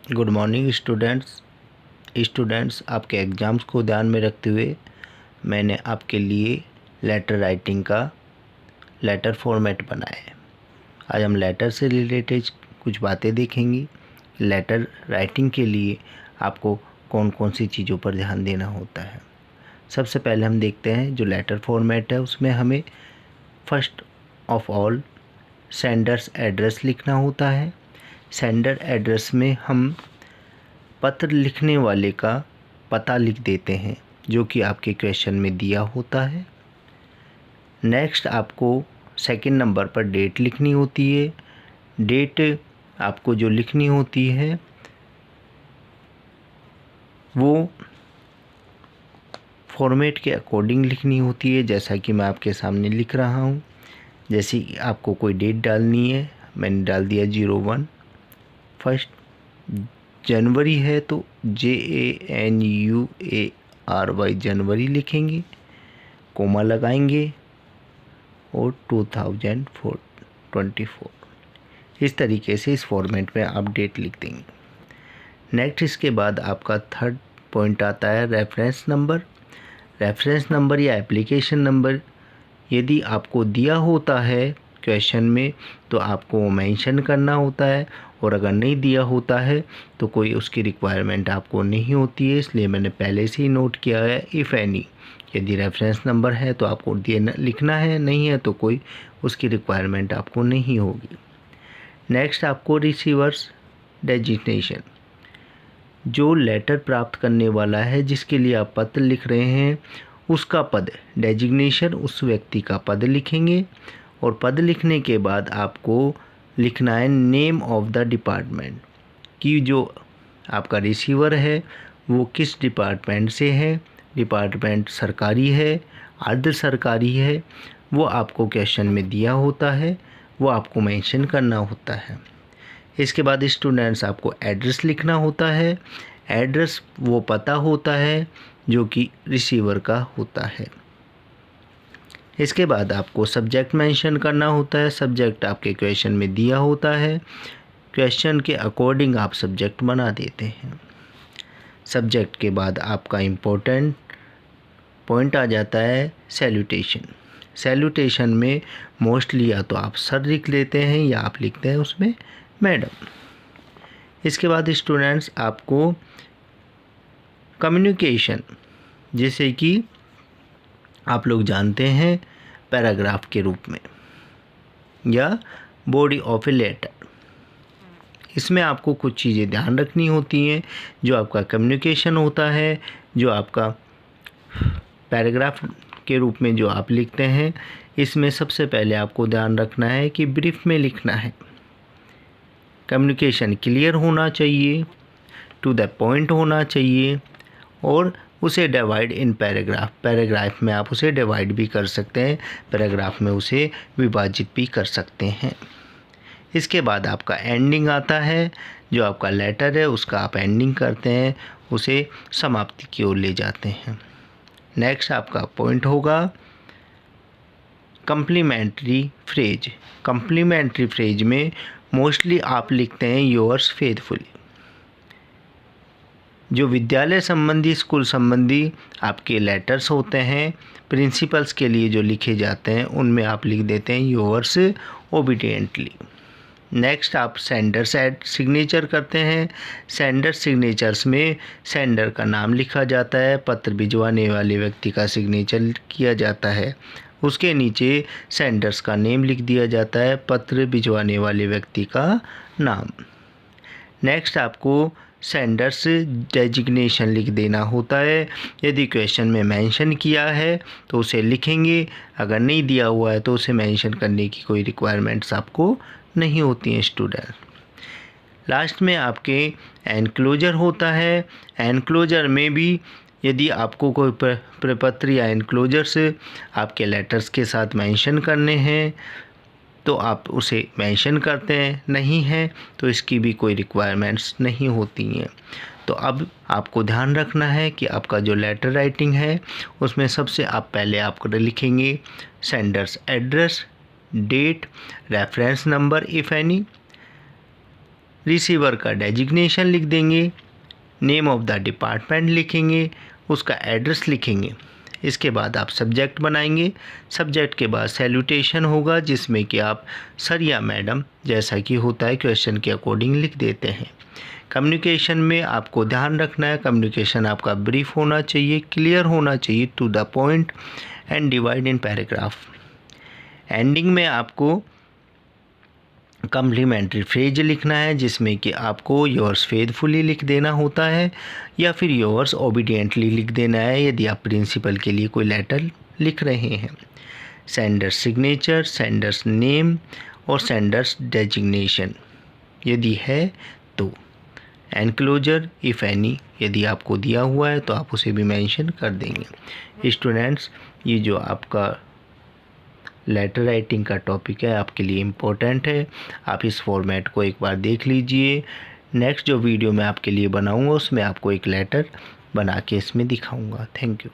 Good morning students. आपके exams को ध्यान में रखते हुए मैंने आपके लिए लेटर राइटिंग का लेटर फॉर्मेट बनाया है। आज हम लेटर से रिलेटेड कुछ बातें देखेंगे। लेटर राइटिंग के लिए आपको कौन कौन सी चीज़ों पर ध्यान देना होता है। सबसे पहले हम देखते हैं जो लेटर फॉर्मेट है उसमें हमें first of all sender's address लिखना होता है। सेंडर एड्रेस में हम पत्र लिखने वाले का पता लिख देते हैं जो कि आपके क्वेश्चन में दिया होता है। नेक्स्ट आपको सेकंड नंबर पर डेट लिखनी होती है। डेट आपको जो लिखनी होती है वो फॉर्मेट के अकॉर्डिंग लिखनी होती है, जैसा कि मैं आपके सामने लिख रहा हूँ। जैसे कि आपको कोई डेट डालनी है, मैंने डाल दिया 01। फर्स्ट जनवरी है तो JANUARY जनवरी लिखेंगे, कोमा लगाएंगे और 2024। इस तरीके से इस फॉर्मेट में आप डेट लिख देंगे। नेक्स्ट इसके बाद आपका थर्ड पॉइंट आता है रेफरेंस नंबर। रेफरेंस नंबर या एप्लीकेशन नंबर यदि आपको दिया होता है क्वेश्चन में तो आपको वो मेंशन करना होता है, और अगर नहीं दिया होता है तो कोई उसकी रिक्वायरमेंट आपको नहीं होती है, इसलिए मैंने पहले से ही नोट किया है इफ़ एनी। यदि रेफरेंस नंबर है तो आपको लिखना है, नहीं है तो कोई उसकी रिक्वायरमेंट आपको नहीं होगी। नेक्स्ट आपको रिसीवर्स डेजिग्नेशन, जो लेटर प्राप्त करने वाला है जिसके लिए आप पत्र लिख रहे हैं उसका पद, डेजिग्नेशन उस व्यक्ति का पद लिखेंगे। और पद लिखने के बाद आपको लिखना है नेम ऑफ द डिपार्टमेंट, कि जो आपका रिसीवर है वो किस डिपार्टमेंट से है, डिपार्टमेंट सरकारी है, अर्ध सरकारी है, वो आपको क्वेश्चन में दिया होता है, वो आपको मेंशन करना होता है। इसके बाद स्टूडेंट्स आपको एड्रेस लिखना होता है। एड्रेस वो पता होता है जो कि रिसीवर का होता है। इसके बाद आपको सब्जेक्ट मेंशन करना होता है। सब्जेक्ट आपके क्वेश्चन में दिया होता है, क्वेश्चन के अकॉर्डिंग आप सब्जेक्ट बना देते हैं। सब्जेक्ट के बाद आपका इम्पोर्टेंट पॉइंट आ जाता है सैल्यूटेशन। सैल्यूटेशन में मोस्टली या तो आप सर लिख लेते हैं या आप लिखते हैं उसमें मैडम। इसके बाद स्टूडेंट्स आपको कम्युनिकेशन, जैसे कि आप लोग जानते हैं पैराग्राफ के रूप में या बॉडी ऑफ ए लेटर, इसमें आपको कुछ चीज़ें ध्यान रखनी होती हैं। जो आपका कम्युनिकेशन होता है, जो आपका पैराग्राफ के रूप में जो आप लिखते हैं, इसमें सबसे पहले आपको ध्यान रखना है कि ब्रीफ में लिखना है। कम्युनिकेशन क्लियर होना चाहिए, टू द पॉइंट होना चाहिए, और उसे डिवाइड इन पैराग्राफ में आप उसे डिवाइड भी कर सकते हैं, पैराग्राफ में उसे विभाजित भी कर सकते हैं। इसके बाद आपका एंडिंग आता है, जो आपका लेटर है उसका आप एंडिंग करते हैं, उसे समाप्ति की ओर ले जाते हैं। नेक्स्ट आपका पॉइंट होगा कम्प्लीमेंट्री फ्रेज। कम्प्लीमेंट्री फ्रेज में मोस्टली आप लिखते हैं योर्स फेथफुली। जो विद्यालय संबंधी, स्कूल संबंधी आपके लेटर्स होते हैं प्रिंसिपल्स के लिए जो लिखे जाते हैं, उनमें आप लिख देते हैं योर्स ओबीडिएंटली। नेक्स्ट आप सेंडर सिग्नेचर करते हैं। सेंडर सिग्नेचर्स में सेंडर का नाम लिखा जाता है, पत्र भिजवाने वाले व्यक्ति का सिग्नेचर किया जाता है, उसके नीचे सेंडर्स का नेम लिख दिया जाता है, पत्र भिजवाने वाले व्यक्ति का नाम। नेक्स्ट आपको सेंडर्स डेजिग्नेशन लिख देना होता है। यदि क्वेश्चन में मेंशन किया है तो उसे लिखेंगे, अगर नहीं दिया हुआ है तो उसे मेंशन करने की कोई रिक्वायरमेंट्स आपको नहीं होती हैं स्टूडेंट। लास्ट में आपके एनक्लोजर होता है। एनक्लोजर में भी यदि आपको कोई प्रपत्र या एनक्लोजर्स आपके लेटर्स के साथ मेंशन करने हैं तो आप उसे मेंशन करते हैं, नहीं है तो इसकी भी कोई रिक्वायरमेंट्स नहीं होती हैं। तो अब आपको ध्यान रखना है कि आपका जो लेटर राइटिंग है उसमें सबसे आप पहले आप लिखेंगे sender's address, date, reference number if any, receiver का डेजिग्नेशन लिख देंगे, नेम ऑफ द डिपार्टमेंट लिखेंगे, उसका एड्रेस लिखेंगे। इसके बाद आप सब्जेक्ट बनाएंगे। सब्जेक्ट के बाद सैल्यूटेशन होगा जिसमें कि आप सर या मैडम जैसा कि होता है क्वेश्चन के अकॉर्डिंग लिख देते हैं। कम्युनिकेशन में आपको ध्यान रखना है, कम्युनिकेशन आपका ब्रीफ होना चाहिए, क्लियर होना चाहिए, to the point and divide in paragraph. Ending में आपको कम्प्लीमेंट्री फ्रेज लिखना है जिसमें कि आपको योर्स फेथफुली लिख देना होता है या फिर योर्स ओबीडियंटली लिख देना है यदि आप प्रिंसिपल के लिए कोई लेटर लिख रहे हैं। सेंडर्स सिग्नेचर, सेंडर्स नेम और सेंडर्स डेजिग्नेशन यदि है तो। एनक्लोजर इफ़ एनी यदि आपको दिया हुआ है तो आप उसे भी मेंशन कर देंगे। स्टूडेंट्स, ये जो आपका लेटर राइटिंग का टॉपिक है आपके लिए इम्पोर्टेंट है। आप इस फॉर्मेट को एक बार देख लीजिए। नेक्स्ट जो वीडियो मैं आपके लिए बनाऊंगा उसमें आपको एक लेटर बना के इसमें दिखाऊंगा। Thank you.